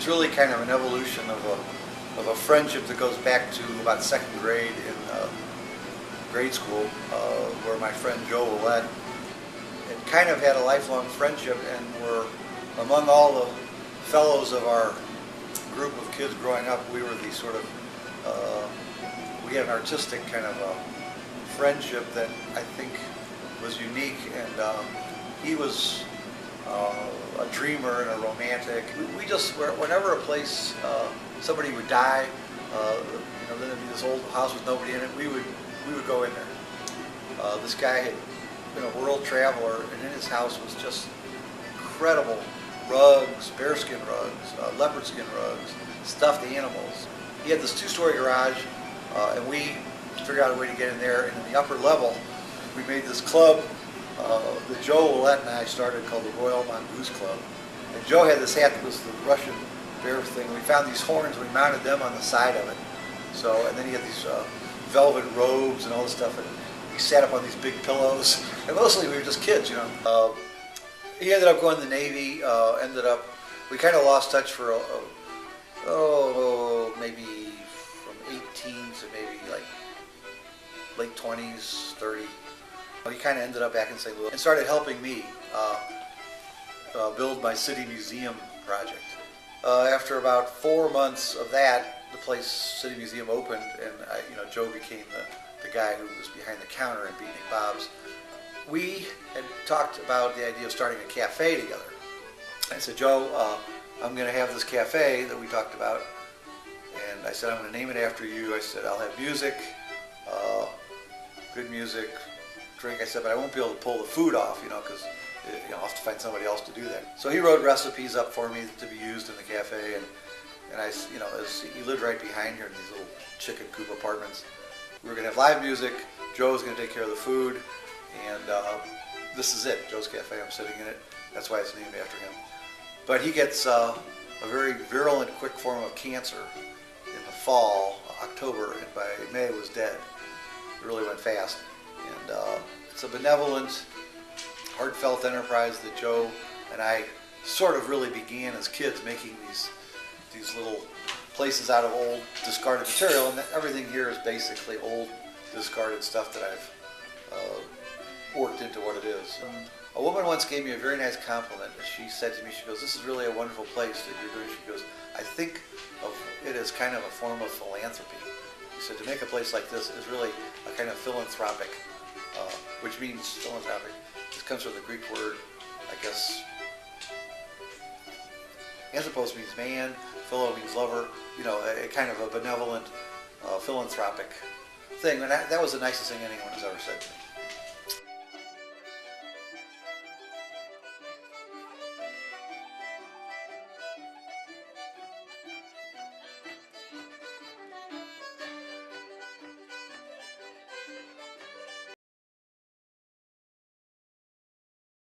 It's really kind of an evolution of a friendship that goes back to about second grade in grade school, where my friend Joe Willett had kind of had a lifelong friendship, and were among all the fellows of our group of kids growing up, we were the sort of, we had an artistic kind of friendship that I think was unique, and he was a dreamer and a romantic. We just, whenever a place, somebody would die, then there'd be this old house with nobody in it, we would go in there. This guy had been a world traveler, and in his house was just incredible rugs, bearskin rugs, leopard skin rugs, stuffed animals. He had this two-story garage, and we figured out a way to get in there, and in the upper level, we made this club that Joe Willett and I started called the Royal Mongoose Club. And Joe had this hat that was the Russian bear thing. We found these horns, we mounted them on the side of it. So, and then he had these velvet robes and all this stuff, and he sat up on these big pillows. And mostly we were just kids, you know. He ended up going to the Navy, we kind of lost touch for, maybe from 18 to maybe like late 20s, 30. He kind of ended up back in St. Louis and started helping me build my city museum project. After about 4 months of that, the place, City Museum, opened, and Joe became the guy who was behind the counter in Beatnik Bob's. We had talked about the idea of starting a cafe together. I said, Joe, I'm going to have this cafe that we talked about, and I said, I'm going to name it after you. I said, I'll have music, good music, drink. I said, but I won't be able to pull the food off, because I'll have to find somebody else to do that. So he wrote recipes up for me to be used in the cafe, and I, he lived right behind here in these little chicken coop apartments. We were going to have live music. Joe was going to take care of the food, and this is it, Joe's Cafe. I'm sitting in it. That's why it's named after him. But he gets a very virulent, quick form of cancer in the fall, October, and by May was dead. It really went fast. And it's a benevolent, heartfelt enterprise that Joe and I sort of really began as kids, making these little places out of old, discarded material, and everything here is basically old, discarded stuff that I've worked into what it is. A woman once gave me a very nice compliment. She said to me, she goes, "This is really a wonderful place that you're doing." She goes, "I think of it as kind of a form of philanthropy." She said, to make a place like this is really a kind of philanthropic, which means philanthropic. This comes from the Greek word, I guess, anthropos means man, philo means lover, a kind of a benevolent, philanthropic thing. And that was the nicest thing anyone has ever said to me.